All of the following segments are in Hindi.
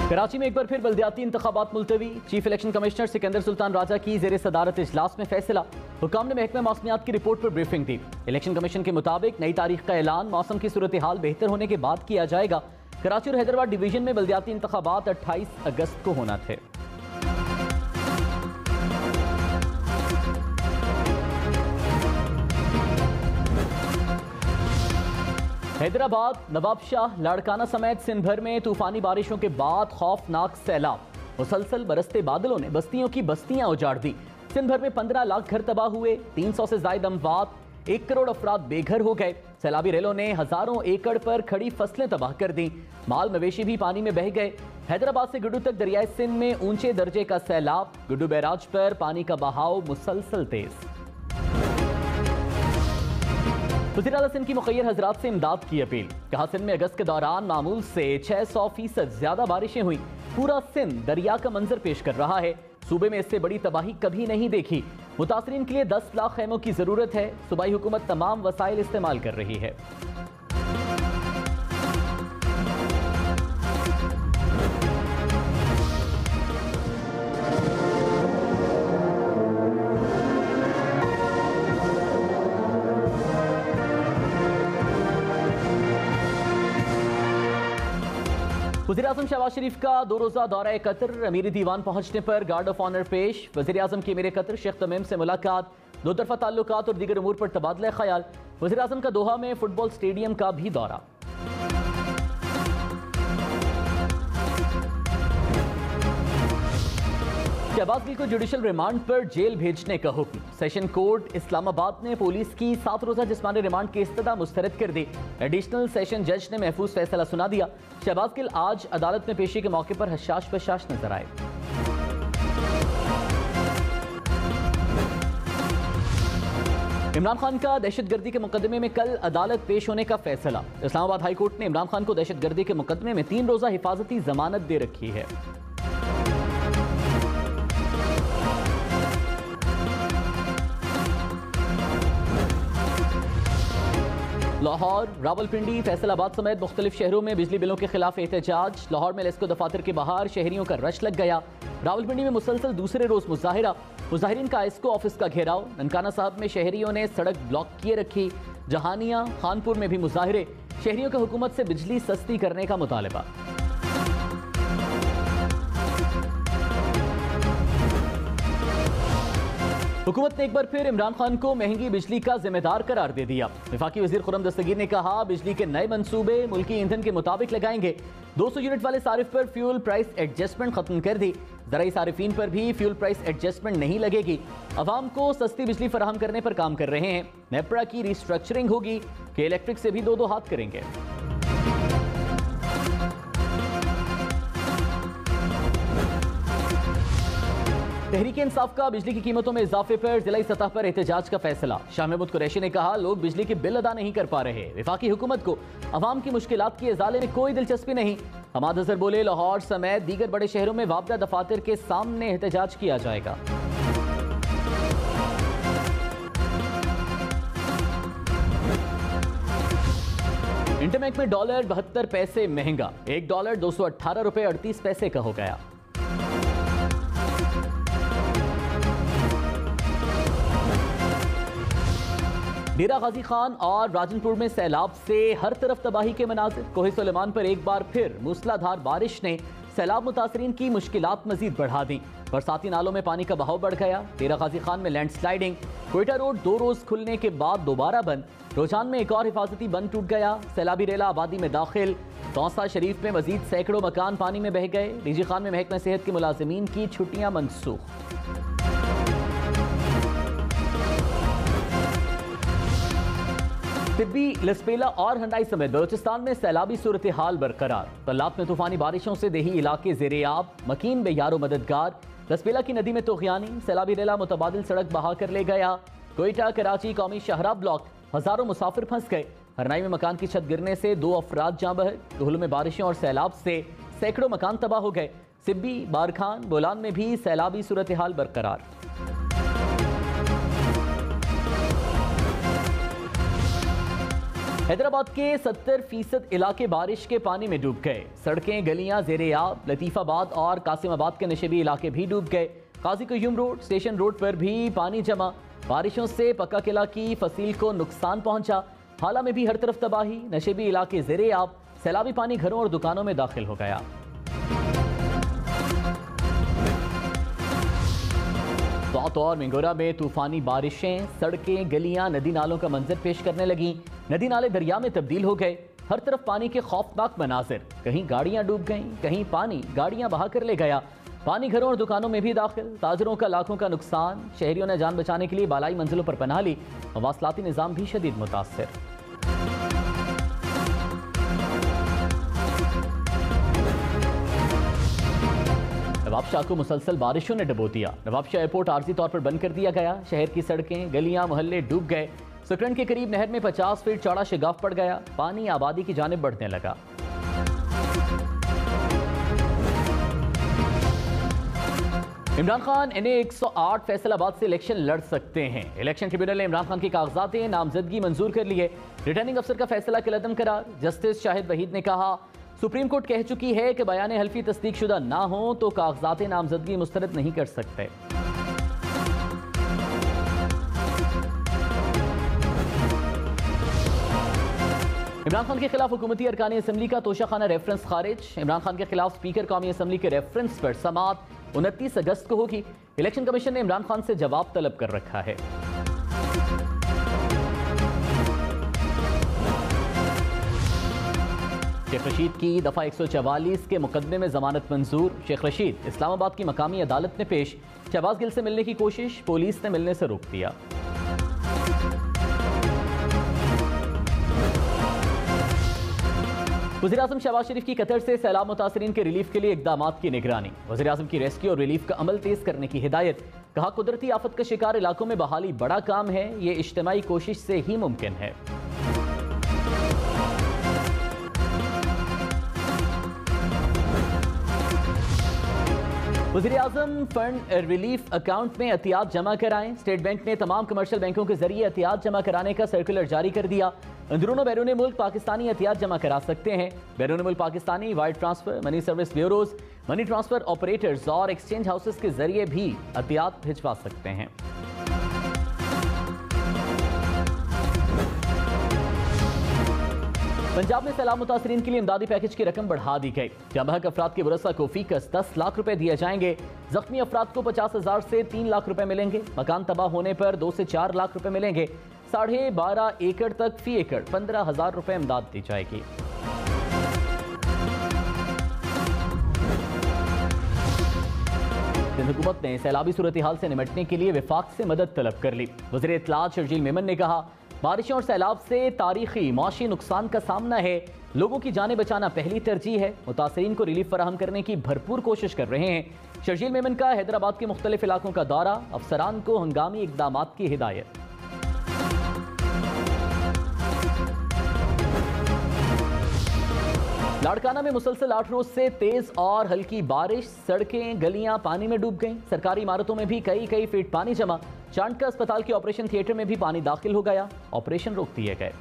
कराची में एक बार फिर बल्दियाती इंतखाबात मुलतवी। Chief election commissioner Sikandar Sultan Raja की ज़ेर सदारत इजलास में फैसला। हुकाम ने महकमा मौसमियात की रिपोर्ट पर ब्रीफिंग दी। इलेक्शन कमीशन के मुताबिक नई तारीख का ऐलान मौसम की सूरत हाल बेहतर होने के बाद किया जाएगा। कराची और हैदराबाद डिवीजन में बल्दियाती इंतखाबात 28 अगस्त को होना थे। हैदराबाद, नवाबशाह, लाड़काना समेत सिंध भर में तूफानी बारिशों के बाद खौफनाक सैलाब। मुसलसल बरसते बादलों ने बस्तियों की बस्तियां उजाड़ दी। सिंध भर में 15 लाख घर तबाह हुए, 300 से ज्यादा अमवात, 1 करोड़ अफराद बेघर हो गए। सैलाबी रेलों ने हजारों एकड़ पर खड़ी फसलें तबाह कर दी। माल मवेशी भी पानी में बह गए। हैदराबाद से गुड्डू तक दरियाए सिंध में ऊंचे दर्जे का सैलाब। गुड्डू बैराज पर पानी का बहाव मुसलसल तेज। वज़ीर आला सिंध की मुखय्यर हजरात से इमदाद की अपील। कहा सिंध में अगस्त के दौरान मामूल से 600% ज्यादा बारिशें हुई। पूरा सिंध दरिया का मंजर पेश कर रहा है। सूबे में इससे बड़ी तबाही कभी नहीं देखी। मुतासरीन के लिए 10 लाख खैमों की जरूरत है। सूबाई हुकूमत तमाम वसाइल इस्तेमाल कर रही है। वज़ीर आज़म शहबाज शरीफ का 2 रोज़ा दौरा कतर। अमीरी दीवान पहुंचने पर गार्ड ऑफ ऑनर पेश। वज़ीर आज़म की अमीर कतर शेख तमीम से मुलाकात। 2 तरफ़ा ताल्लुकात और दीगर उमूर पर तबादला ख्याल। वज़ीर आज़म का दोहा में फुटबॉल स्टेडियम का भी दौरा। शहबाज गिल को जुडिशल रिमांड पर जेल भेजने का हुक्म। सेशन कोर्ट इस्लामाबाद ने पुलिस की 7 रोज़ा जिस्मानी रिमांड की इस्तदा मुस्तरद कर दी। एडिशनल सेशन जज ने महफूज फैसला सुना दिया। शहबाज गिल आज अदालत में पेशी के मौके पर हशाश बशाश नजर आए। इमरान खान का दहशतगर्दी के मुकदमे में कल अदालत पेश होने का फैसला। इस्लामाबाद हाई कोर्ट ने इमरान खान को दहशतगर्दी के मुकदमे में 3 रोज़ा हिफाजती जमानत दे रखी है। लाहौर, रावलपिंडी, फैसलाबाद समेत मुख्तलिफ शहरों में बिजली बिलों के खिलाफ एहतजाज। लाहौर में लेस्को दफातर के बाहर शहरियों का रश लग गया। रावलपिंडी में मुसलसल दूसरे रोज मुजाहिरा। मुजाहिरीन का एस्को ऑफिस का घेराव। ननकाना साहब में शहरियों ने सड़क ब्लॉक किए रखी। जहानिया, खानपुर में भी मुजाहिरे। शहरियों के हुकूमत से बिजली सस्ती करने का मुतालबा। हुकूमत ने एक बार फिर इमरान खान को महंगी बिजली का जिम्मेदार करार दे दिया। वफाकी वजीर खुर्रम दस्तगीर ने कहा बिजली के नए मंसूबे मुल्की ईंधन के मुताबिक लगाएंगे। 200 यूनिट वाले सारिफ पर फ्यूल प्राइस एडजस्टमेंट खत्म कर दी। ज़राई सारिफीन पर भी फ्यूल प्राइस एडजस्टमेंट नहीं लगेगी। अवाम को सस्ती बिजली फराहम करने पर काम कर रहे हैं। नेपरा की रिस्ट्रक्चरिंग होगी कि इलेक्ट्रिक से भी 2-2 हाथ करेंगे। तहरीक इंसाफ का बिजली की कीमतों में इजाफे पर जिलाई सतह पर एहतजाज का फैसला। शाह महमूद कुरैशी ने कहा लोग बिजली के बिल अदा नहीं कर पा रहे। वफाकी हुकूमत को अवाम की मुश्किलात के इजाले में कोई दिलचस्पी नहीं। हमाद अजहर बोले लाहौर समेत दीगर बड़े शहरों में वाबदा दफातर के सामने एहतजाज किया जाएगा। इंटरबैंक में डॉलर 72 पैसे महंगा। 1 डॉलर 218 रुपए 38 पैसे का हो गया। डेरा गाजी खान और राजनपुर में सैलाब से हर तरफ तबाही के मनाजिर। कोहे सुलेमान पर एक बार फिर मूसलाधार बारिश ने सैलाब मुतासरीन की मुश्किलात मजीद बढ़ा दी। बरसाती नालों में पानी का बहाव बढ़ गया। डेरा गाजी खान में लैंडस्लाइडिंग। कोयटा रोड 2 रोज खुलने के बाद दोबारा बंद। रोजान में एक और हिफाजती बंद टूट गया। सैलाबी रेला आबादी में दाखिल। तौसा शरीफ में मजीद सैकड़ों मकान पानी में बह गए। डीजी खान में महकमा सेहत के मुलाजिमीन की छुट्टियां मनसूख। तिब्बी, लसपेला और हंडाई समेत बलोचिस्तान में सैलाबी सूरत हाल बरकरार। तलाब में तूफानी बारिशों से देही इलाके ज़ेरे-आब। मकीन बेयारो मददगार। लसपेला की नदी में तोगयानी। सैलाबी रेला मुतबादिल सड़क बहा कर ले गया। कोयटा कराची कौमी शाहराह ब्लॉक हजारों मुसाफिर फंस गए। हरनाई में मकान की छत गिरने से 2 अफराद जाँ बहक। कोहलू में बारिशों और सैलाब से सैकड़ों मकान तबाह हो गए। सिब्बी, बारखान, बोलान में भी सैलाबी सूरत हाल बरकरार। हैदराबाद के 70% इलाके बारिश के पानी में डूब गए। सड़कें, गलियां ज़ेर-ए-आब, लतीफ़ाबाद और कासिमाबाद के नशेबी इलाके भी डूब गए। काजी क़य्यूम रोड, स्टेशन रोड पर भी पानी जमा। बारिशों से पक्का किला की फसील को नुकसान पहुंचा। हाला में भी हर तरफ तबाही, नशेबी इलाके ज़ेर-ए-आब, सैलाबी पानी घरों और दुकानों में दाखिल हो गया। साउथ और मिंगोरा में तूफानी बारिशें, सड़कें, गलियां नदी नालों का मंजर पेश करने लगी। नदी नाले दरिया में तब्दील हो गए। हर तरफ पानी के खौफनाक मनाजिर। कहीं गाड़ियां डूब गईं, कहीं पानी गाड़ियां बहा कर ले गया। पानी घरों और दुकानों में भी दाखिल। ताजरों का लाखों का नुकसान। शहरियों ने जान बचाने के लिए बालाई मंजिलों पर पनाह ली। मवासलाती निज़ाम भी शदीद मुतासर। नवाबशाह को मुसलसल बारिशों ने डबो दिया। नवाबशाह एयरपोर्ट आर्जी तौर पर बंद कर दिया गया। शहर की सड़कें, गलियां, मोहल्ले डूब गए। सुकरन के करीब नहर में 50 फीट चौड़ा शिगाफ पड़ गया। पानी आबादी की जानिब बढ़ने लगा। इमरान खान NA 108 फैसलाबाद से इलेक्शन लड़ सकते हैं। इलेक्शन ट्रिब्यूनल ने इमरान खान की कागजात नामजदगी मंजूर कर लिए। रिटर्निंग अफसर का फैसला कलअदम करार। जस्टिस शाहिद वहीद ने कहा, सुप्रीम कोर्ट कह चुकी है कि बयान हल्फी तस्दीक शुदा ना हो तो कागजात नामजदगी मुस्तरद नहीं कर सकते। इमरान खान के खिलाफ हुकूमती अरकानी असम्बली का तोशाखाना रेफरेंस खारिज। इमरान खान के खिलाफ स्पीकर कौमी असम्बली के रेफरेंस पर समात 29 अगस्त को होगी। इलेक्शन कमीशन ने इमरान खान से जवाब तलब कर रखा है। शेख रशीद की दफा 144 के मुकदमे में जमानत मंजूर। शेख रशीद इस्लामाबाद की मकामी अदालत में पेश। शहबाज गिल से मिलने की कोशिश, पुलिस ने मिलने से रोक दिया। वज़ीर आज़म शहबाज शरीफ की कतर से सैलाब मुतासरीन के रिलीफ के लिए इक़दामात की निगरानी। वज़ीर आज़म की रेस्क्यू और रिलीफ का अमल तेज करने की हिदायत। कहा, कुदरती आफत का शिकार इलाकों में बहाली बड़ा काम है, ये इज्तिमाई कोशिश से ही मुमकिन है। वज़ीर आज़म फंड रिलीफ अकाउंट में एहतियात जमा कराएं। स्टेट बैंक ने तमाम कमर्शियल बैंकों के जरिए एहतियात जमा कराने का सर्कुलर जारी कर दिया। अंदरूनो बैरून मुल्क पाकिस्तानी एहतियात जमा करा सकते हैं। बैरून मुल्क Pakistani wire transfer, money service bureaus, money transfer operators और एक्सचेंज हाउसेस के जरिए भी एहतियात भिजवा सकते हैं। पंजाब में सैलाब मुतासरीन के लिए इमदादी पैकेज की रकम बढ़ा दी गई। जामहक अफराद के वरसा को फीकस 10 लाख रुपए दिए जाएंगे। जख्मी अफराद को 50,000 से 3 लाख रुपए मिलेंगे। मकान तबाह होने पर 2 से 4 लाख रुपए मिलेंगे। 12.5 एकड़ तक फी एकड़ 15,000 रुपए इमदाद दी जाएगी। हुकूमत ने सैलाबी सूरत हाल से निपटने के लिए विफाक से मदद तलब कर ली। वज़ीर इत्तलात शर्जील मेमन ने कहा, बारिशों और सैलाब से तारीखी माशी नुकसान का सामना है। लोगों की जानें बचाना पहली तरजीह है। मुतासरीन को रिलीफ फराहम करने की भरपूर कोशिश कर रहे हैं। शर्जील मेमन का हैदराबाद के मुख्तलिफ इलाकों का दौरा। अफसरान को हंगामी इक़दामात की हिदायत। लाड़काना में मुसलसल 8 रोज से तेज और हल्की बारिश। सड़कें, गलियां पानी में डूब गईं। सरकारी इमारतों में भी कई फीट पानी जमा। चांडका अस्पताल के ऑपरेशन थिएटर में भी पानी दाखिल हो गया। ऑपरेशन रोक दिए गए।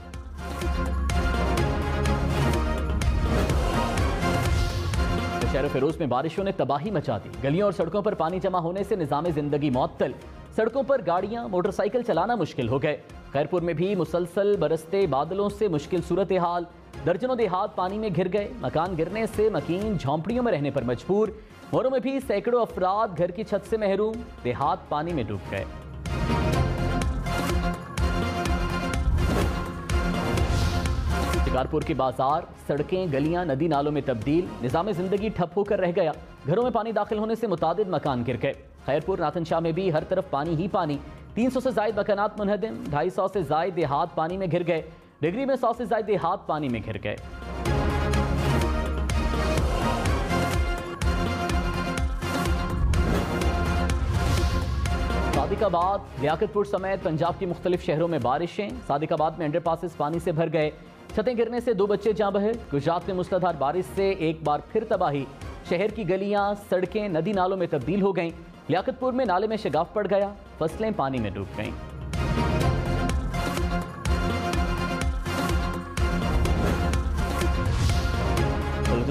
शहर फिरोज में बारिशों ने तबाही मचा दी। गलियों और सड़कों पर पानी जमा होने से निजाम जिंदगी मुअत्तल। सड़कों पर गाड़ियां, मोटरसाइकिल चलाना मुश्किल हो गए। खैरपुर में भी मुसलसल बरसते बादलों से मुश्किल सूरत हाल। दर्जनों देहात पानी में घिर गए। मकान गिरने से मकीन झोंपड़ियों में रहने पर मजबूर। मोरों में भी सैकड़ों अफराद घर की छत से महरूम। देहात पानी में डूब गए। शिकारपुर के बाजार, सड़कें, गलियां नदी नालों में तब्दील। निजाम जिंदगी ठप होकर रह गया। घरों में पानी दाखिल होने से मुतादिद मकान गिर गए। खैरपुर, नाथन शाह में भी हर तरफ पानी ही पानी। 300 से जायद मकानात मुनहदिम। 250 से जायद देहात पानी में घिर गए। डिग्री में 100 से जायद देहात पानी में घिर गए। सादिकाबाद, लियाकतपुर समेत पंजाब के मुख्तलिफ शहरों में बारिशें। सादिकाबाद में अंडरपासेस पानी से भर गए। छतें गिरने से 2 बच्चे जाँ बहे। गुजरात में मूसलाधार बारिश से एक बार फिर तबाही। शहर की गलियां, सड़कें नदी नालों में तब्दील हो गईं। लियाकतपुर में नाले में शिगाफ पड़ गया। फसलें पानी में डूब गईं।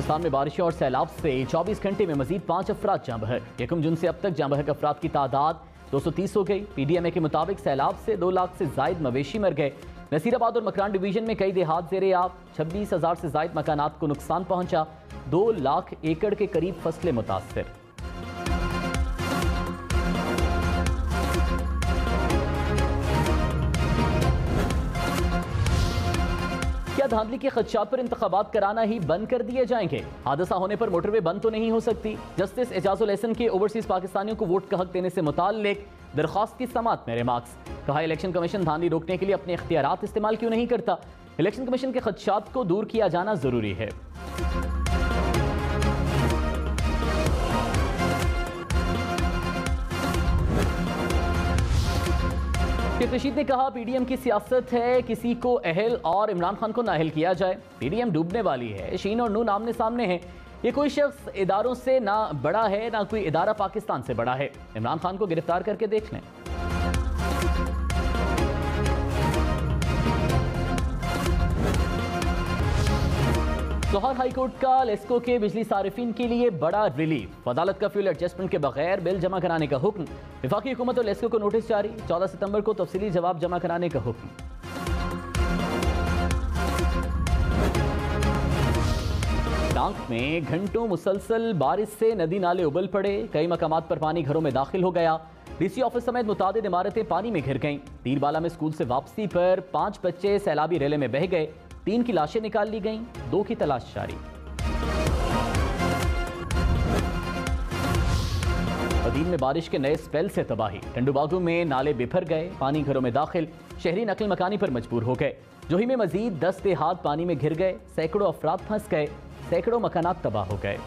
बलूचिस्तान में बारिशों और सैलाब से 24 घंटे में मजीद 5 अफराद जाँ बहक। 1 जून से अब तक जाँ बहक अफराद की तादाद 230 हो गई। PDMA के मुताबिक सैलाब से 2 लाख से जायद मवेशी मर गए। नसीराबाद और मकरान डिवीजन में कई देहात ज़ेरे आब। 26,000 से जायद मकानात को नुकसान पहुंचा। 2 लाख एकड़ के करीब फसलें मुतासर। क्या धांधली के खदशात पर इंतखाबात कराना ही बंद कर दिए जाएंगे? हादसा होने पर मोटरवे बंद तो नहीं हो सकती। जस्टिस एजाजुल एहसन के ओवरसीज पाकिस्तानियों को वोट का हक देने से मुताल्लिक दरख्वास्त की समाअत में रिमार्क्स। कहा, इलेक्शन कमीशन धांधली रोकने के लिए अपने इख्तियारात इस्तेमाल क्यों नहीं करता? इलेक्शन कमीशन के खदशात को दूर किया जाना जरूरी है। रशीद ने कहा, PDM की सियासत है किसी को अहल और इमरान खान को नाअहल किया जाए। PDM डूबने वाली है। शीन और नून आमने सामने हैं। ये कोई शख्स इदारों से ना बड़ा है, ना कोई इदारा पाकिस्तान से बड़ा है। इमरान खान को गिरफ्तार करके देख लें। लाहौर हाईकोर्ट का लेस्को के बिजली सारिफिन के लिए बड़ा रिलीफ। अदालत का फ्यूल एडजस्टमेंट के बगैर बिल जमा कराने का हुक्म। वफाकी हुकूमत और लेस्को को नोटिस जारी। 14 सितंबर को तफसीली जवाब जमा कराने का हुक्म। टांक में घंटों मुसलसल बारिश से नदी नाले उबल पड़े। कई मकामात पर पानी घरों में दाखिल हो गया। DC ऑफिस समेत मुतादिद इमारतें पानी में घिर गईं। तीरबाला में स्कूल से वापसी पर 5 बच्चे सैलाबी रेले में बह गए। 3 की लाशें निकाल ली गईं, 2 की तलाश जारी। बदीन में बारिश के नए स्पेल से तबाही। टंडूबागू में नाले बिफर गए, पानी घरों में दाखिल। शहरी नकल मकानी पर मजबूर हो गए। जोही में मजीद 10 देहात पानी में घिर गए। सैकड़ों अफराद फंस गए। सैकड़ों मकानात तबाह हो गए।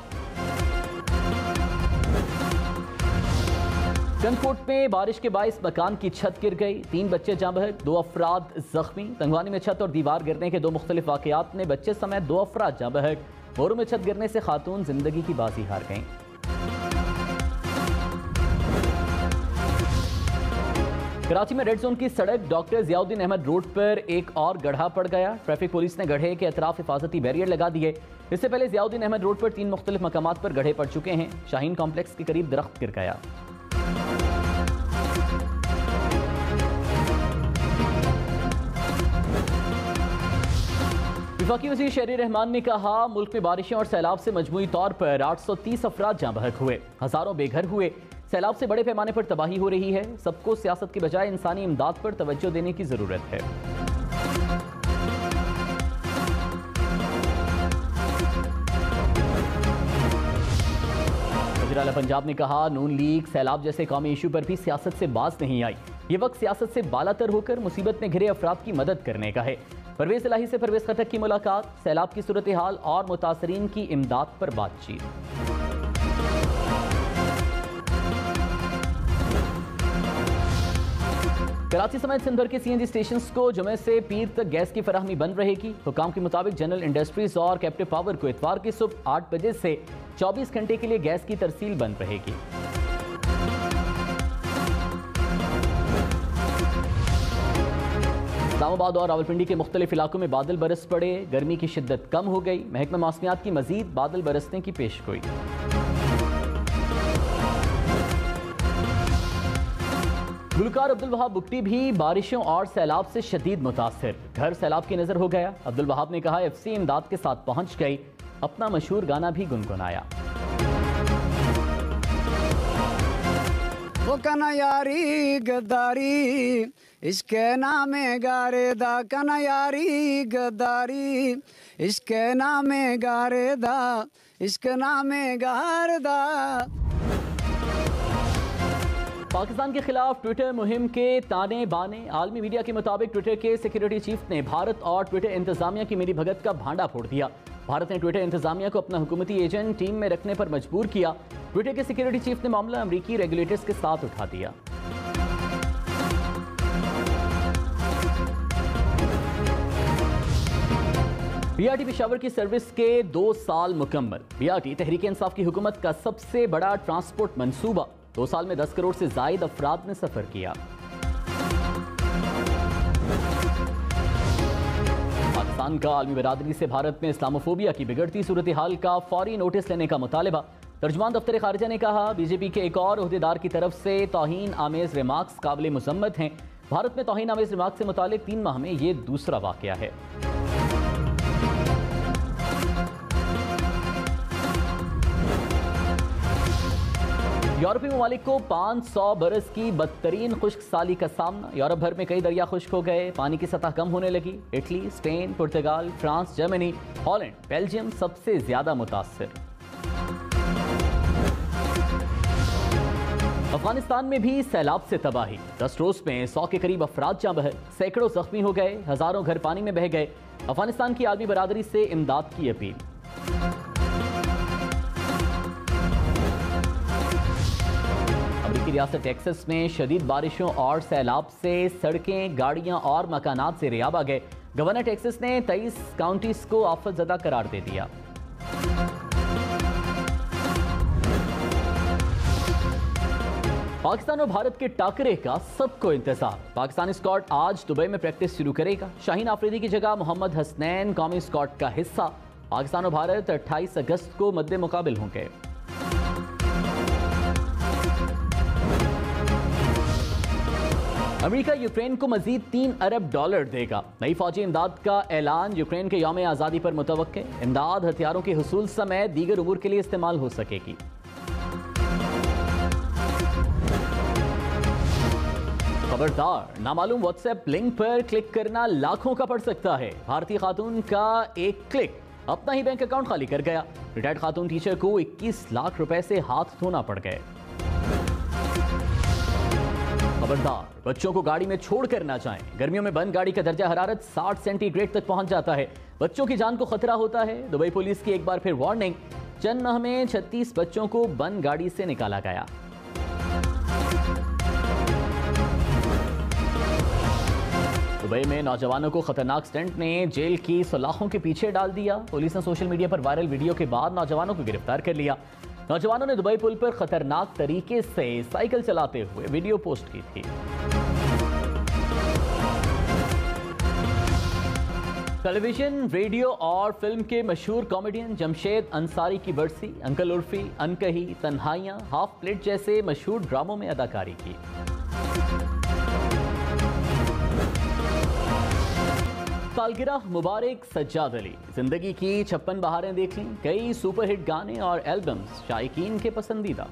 गनकोट में बारिश के बाइस मकान की छत गिर गई। 3 बच्चे जाँ बहक, 2 अफराद जख्मी। तंगवानी में छत और दीवार गिरने के 2 मुख्तलिफ वाकयात में बच्चे समेत 2 अफराद जाँ बहक। मोरू में छत गिरने से खातून जिंदगी की बाजी हार गईं। कराची में रेड जोन की सड़क डॉक्टर जियाउद्दीन अहमद रोड पर एक और गड्ढा पड़ गया। ट्रैफिक पुलिस ने गड्ढे के अतराफ हिफाजती बैरियर लगा दिए। इससे पहले जियाउद्दीन अहमद रोड पर 3 मुख्तलिफ मकामात पर गड्ढे पड़ चुके हैं। शाहीन कॉम्प्लेक्स के करीब दरख्त गिर गया। वफाकी वज़ीर शहरी रहमान ने कहा, मुल्क में बारिशों और सैलाब से मजमूई तौर पर 830 अफराद जाँ बहक हुए। हजारों बेघर हुए। सैलाब से बड़े पैमाने पर तबाही हो रही है। सबको सियासत की बजाय इंसानी इमदाद पर तवज्जो देने की जरूरत है। वज़ीर आला पंजाब ने कहा, नून लीग सैलाब जैसे कौमी इशू पर भी सियासत से बाज नहीं आई। ये वक्त सियासत से बालातर होकर मुसीबत में घिरे अफराद की मदद करने का है। परवेज इलाही से परवेज खटक की मुलाकात। सैलाब की सूरत हाल और मुतासरीन की इमदाद पर बातचीत। कराची समेत सिंध भर के CNG स्टेशन को जुमे से पीर तक गैस की फराहमी बंद रहेगी। हुकाम के मुताबिक जनरल इंडस्ट्रीज और कैप्टिव पावर को इतवार की सुबह 8 बजे से 24 घंटे के लिए गैस की तरसील बंद रहेगी। इस्लामाबाद और रावलपिंडी के मुख्तलिफ इलाकों में बादल बरस पड़े। गर्मी की शिद्दत कम हो गई। महकमा मौसमियात की मजीद बादल बरसने की पेशगोई। गुलकार अब्दुल वहाब बुट्टी भी बारिशों और सैलाब से शदीद मुतासिर। घर सैलाब की नजर हो गया। अब्दुल वहाब ने कहा, FC इमदाद के साथ पहुंच गई। अपना मशहूर गाना भी गुनगुनाया। वो कना यारी गद्दारी इसके नामे गारेदा, कना यारी गद्दारी इसके नामे गारेदा, इसके नामे गारदा। पाकिस्तान के खिलाफ ट्विटर मुहिम के ताने बाने। आलमी मीडिया के मुताबिक ट्विटर के सिक्योरिटी चीफ ने भारत और ट्विटर इंतजामिया की मिली भगत का भांडा फोड़ दिया। भारत ने ट्विटर इंतजामिया को अपना हुकूमती एजेंट टीम में रखने पर मजबूर किया। ट्विटर के सिक्योरिटी चीफ ने मामला अमरीकी रेगुलेटर्स के साथ उठा दिया। BRT पेशावर की सर्विस के 2 साल मुकम्मल। BRT तहरीक इंसाफ की हुकूमत का सबसे बड़ा ट्रांसपोर्ट मंसूबा। 2 साल में 10 करोड़ से जायद अफराद ने सफर किया। पाकिस्तान ईरान का आलमी बरादरी से भारत में इस्लामोफोबिया की बिगड़ती सूरत हाल का फौरी नोटिस लेने का मुतालिबा। तर्जुमान दफ्तर खारिजा ने कहा, बीजेपी के एक और ओहदेदार की तरफ से तौहीन आमेज रिमार्क्स काबिल मुजम्मत हैं। भारत में तौहीन आमेज रिमार्क्स से मुतालिक 3 माह में ये दूसरा वाकया है। यूरोपीय ममालिक को 500 बरस की बदतरीन खुश्क साली का सामना। यूरोप भर में कई दरिया खुश्क हो गए, पानी की सतह कम होने लगी। इटली, स्पेन, पुर्तगाल, फ्रांस, जर्मनी, हॉलैंड, बेल्जियम सबसे ज्यादा मुतासर। अफगानिस्तान में भी सैलाब से तबाही। 10 रोज में 100 के करीब अफराद जाँ बहे, सैकड़ों जख्मी हो गए, हजारों घर पानी में बह गए। अफगानिस्तान की आलमी बरादरी से इमदाद की अपील। अमेरिकी रियासत टेक्सास में शदीद बारिशों और सैलाब से सड़कें, गाड़ियां और मकानात से रेयाब आ गए। गवर्नर टेक्सास ने 23 काउंटीज को आफत ज़दा करार दे दिया। पाकिस्तान और भारत के टाकरे का सबको इंतजार। पाकिस्तानी स्क्वाड आज दुबई में प्रैक्टिस शुरू करेगा। शाहीन आफरीदी की जगह मोहम्मद हसनैन कौमी स्क्वाड का हिस्सा। पाकिस्तान और भारत 28 अगस्त को मद्दे मुकाबिल होंगे। अमेरिका यूक्रेन को मजीद $3 अरब देगा। नई फौजी इमदाद का ऐलान यूक्रेन के यौम आज़ादी पर मुतवक्के। इमदाद हथियारों के हुसूल समेत दीगर उमूर के लिए इस्तेमाल हो सकेगी। खबरदार, नामालूम व्हाट्सएप लिंक पर क्लिक करना लाखों का पड़ सकता है। भारतीय खातून का एक क्लिक अपना ही बैंक अकाउंट खाली कर गया। रिटायर्ड खातून टीचर को 21 लाख रुपए से हाथ धोना पड़ गए। खबरदार, बच्चों को गाड़ी में छोड़कर ना जाएं। गर्मियों में बंद गाड़ी का दर्जा हरारत 60 सेंटीग्रेड तक पहुंच जाता है। बच्चों की जान को खतरा होता है। दुबई पुलिस की एक बार फिर वार्निंग। चंद माह में 36 बच्चों को बंद गाड़ी से निकाला गया। दुबई में नौजवानों को खतरनाक स्टंट ने जेल की सलाखों के पीछे डाल दिया। पुलिस ने सोशल मीडिया पर वायरल वीडियो के बाद नौजवानों को गिरफ्तार कर लिया। नौजवानों ने दुबई पुल पर खतरनाक तरीके से साइकिल चलाते हुए वीडियो पोस्ट की थी। टेलीविजन, रेडियो और फिल्म के मशहूर कॉमेडियन जमशेद अंसारी की बरसी। अंकल उर्फी, अनकही, तन्हाइयां, हाफ प्लेट जैसे मशहूर ड्रामों में अदाकारी की। सालगिरह मुबारक सज्जाद अली। जिंदगी की 56 बहारें देख लीं, कई सुपरहिट गाने और एल्बम्स शायकीन के पसंदीदा।